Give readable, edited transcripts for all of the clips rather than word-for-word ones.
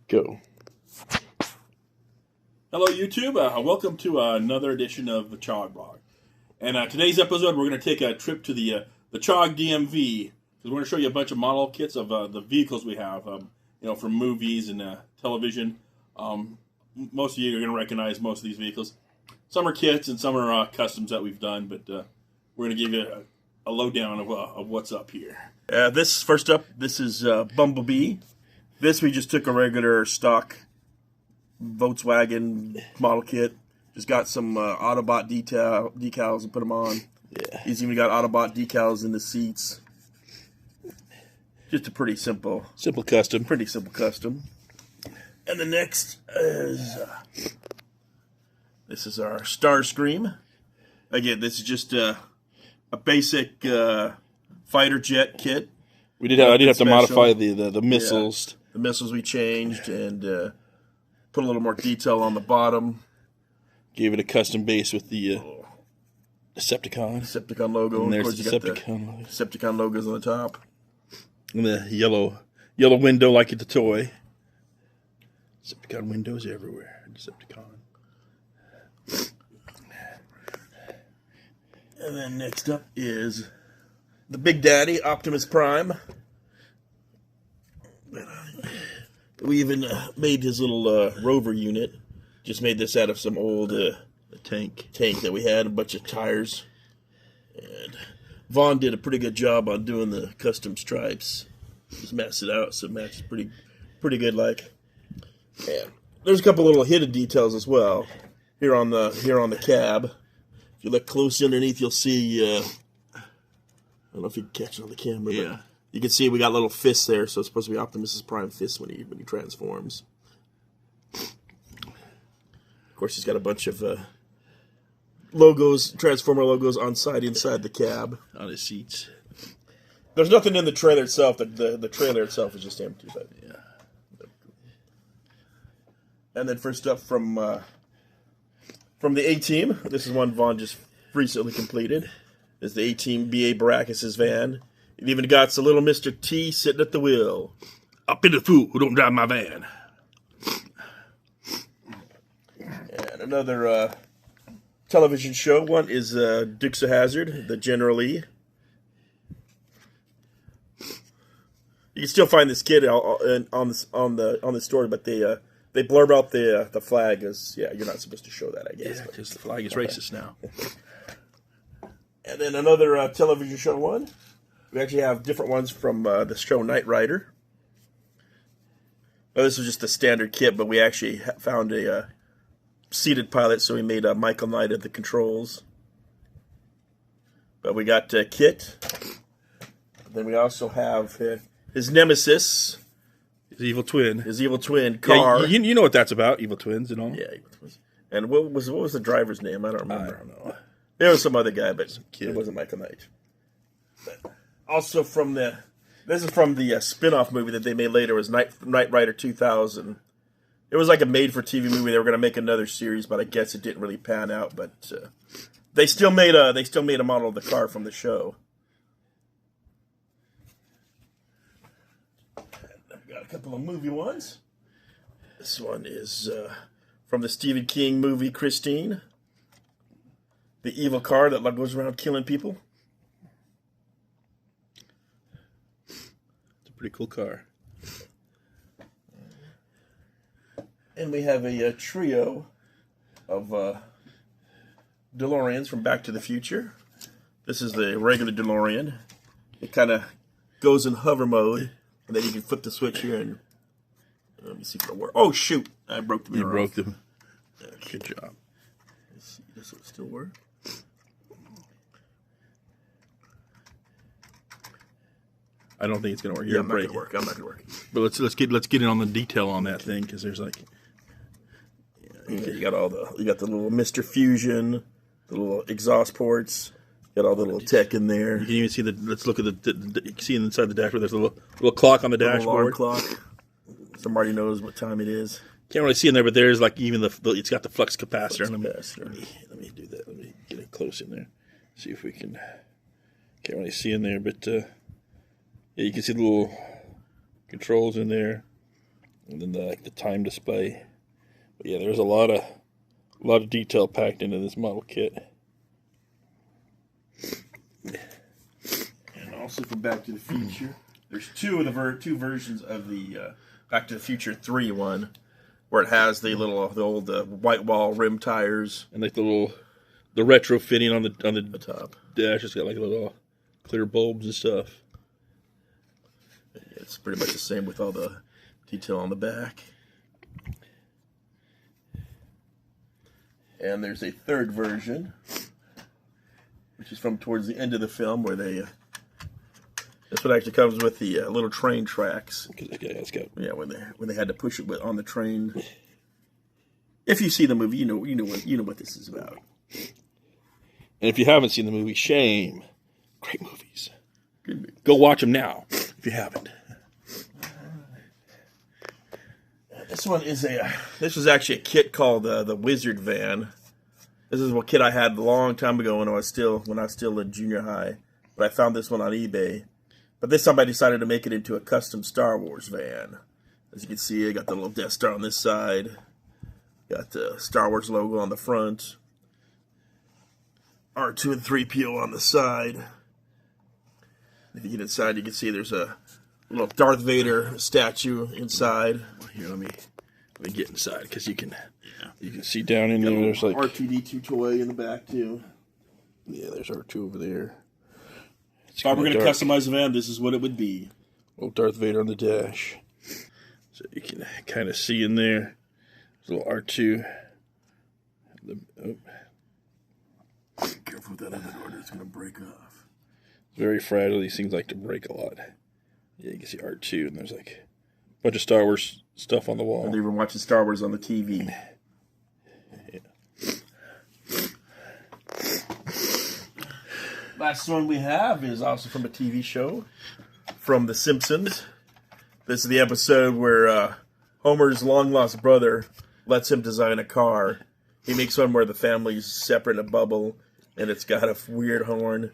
Go. Hello, YouTube. Welcome to another edition of the Chog Blog. And today's episode, we're going to take a trip to the Chog DMV. We're going to show you a bunch of model kits of the vehicles we have, from movies and television. Most of you are going to recognize most of these vehicles. Some are kits and some are customs that we've done, but we're going to give you a lowdown of what's up here. First up, this is Bumblebee. This we just took a regular stock Volkswagen model kit. Just got some Autobot decals and put them on. Yeah. He's even got Autobot decals in the seats. Just a pretty simple custom. Pretty simple custom. And the next is this is our Starscream. Again, this is just a basic fighter jet kit. I did have to modify the missiles. Yeah. The missiles we changed and put a little more detail on the bottom. Gave it a custom base with the Decepticon logo. And there's of course, the Decepticon logos on the top. And the yellow window like it's a toy. Decepticon windows everywhere. Decepticon. And then next up is the Big Daddy, Optimus Prime. We even made his little rover unit. Just made this out of some old tank that we had, a bunch of tires. And Vaughn did a pretty good job on doing the custom stripes. Just matched it out, so it matches pretty good. Like, and there's a couple little hidden details as well here on the cab. If you look close underneath, you'll see. I don't know if you can catch it on the camera. Yeah. But you can see we got little fists there, so it's supposed to be Optimus Prime fists when he transforms. Of course, he's got a bunch of logos, Transformer logos inside the cab. On his seats. There's nothing in the trailer itself. The trailer itself is just empty. But yeah. And then first up from the A-Team, this is one Vaughn just recently completed. This is the A-Team B.A. Baracus' van. It even got a little Mr. T sitting at the wheel. Up in the fool who don't drive my van. And another television show one is Dukes of Hazzard, the General Lee. You can still find this kid on the story, but they blurb out the flag as you're not supposed to show that, I guess. Yeah, because the flag is racist now. And then another television show one. We actually have different ones from the show Knight Rider. Oh, this was just a standard kit, but we actually found a seated pilot, so we made Michael Knight at the controls. But we got Kit. Then we also have his nemesis. His evil twin. Car. Yeah, you know what that's about, evil twins and all. Yeah, evil twins. And what was the driver's name? I don't remember. I don't know. There was some other guy, but it wasn't Michael Knight. But also this is from the spin-off movie that they made later, was Knight Rider 2000. It was like a made-for-TV movie. They were going to make another series, but I guess it didn't really pan out. But they still made a model of the car from the show. I've got a couple of movie ones. This one is from the Stephen King movie Christine. The evil car that goes around killing people. It's a pretty cool car. And we have a trio of DeLoreans from Back to the Future. This is the regular DeLorean. It kind of goes in hover mode, and then you can flip the switch here and let me see if it'll work. Oh shoot! I broke the mirror. You broke them. Good job. Let's see, this will still work. I don't think it's gonna work. I'm not gonna work. But let's get in on the detail on that thing, because there's like. Yeah, you got the little Mr. Fusion, the little exhaust ports. Got all the little tech in there. You can even see let's look at you can see inside the dashboard. There's a little clock on the dashboard. Alarm clock. Somebody knows what time it is. Can't really see in there, but there's like even it's got the flux capacitor. Let me do that. Let me get it close in there. See if we can. Can't really see in there, but yeah, you can see the little controls in there. And then the time display. But yeah, there's a lot of detail packed into this model kit. And also from Back to the Future, there's two versions of the Back to the Future 3 one, where it has the old white wall rim tires and like the retrofitting on the top dash. It's got like little clear bulbs and stuff. It's pretty much the same with all the detail on the back. And there's a third version, which is from towards the end of the film, where they this one actually comes with the little train tracks. Yeah, when they had to push it on the train. If you see the movie, you know what this is about. And if you haven't seen the movie, shame. Great movies. Good movie. Go watch them now if you haven't. This one is this was actually a kit called the Wizard Van. This is a kit I had a long time ago when I was still in junior high. But I found this one on eBay. But this time I decided to make it into a custom Star Wars van. As you can see, I got the little Death Star on this side. Got the Star Wars logo on the front. R2 and 3PO on the side. If you get inside, you can see there's a little Darth Vader statue inside. Here, let me get inside because you can see down in there. There's like R2-D2 toy in the back too. Yeah, there's R2 over there. If I were going to customize the van, this is what it would be. Little Darth Vader on the dash. So you can kind of see in there. There's a little R2. Careful with that other door, it's going to break off. It's very fragile. These things like to break a lot. Yeah, you can see R2, and there's like a bunch of Star Wars stuff on the wall. And they were watching Star Wars on the TV. Yeah. Last one we have is also from a TV show, from The Simpsons. This is the episode where Homer's long-lost brother lets him design a car. He makes one where the family's separate in a bubble, and it's got a weird horn.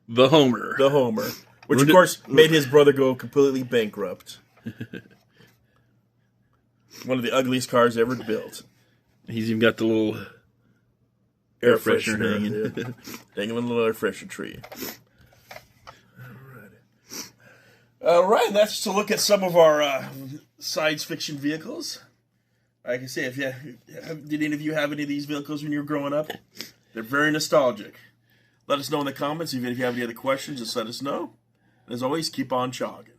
The Homer. Which, of course, made his brother go completely bankrupt. One of the ugliest cars ever built. He's even got the little air freshener hanging. Hanging on a little air freshener tree. All right, and that's just a look at some of our science fiction vehicles. Like I say, did any of you have any of these vehicles when you were growing up? They're very nostalgic. Let us know in the comments. Even if you have any other questions, just let us know. As always, keep on chogging.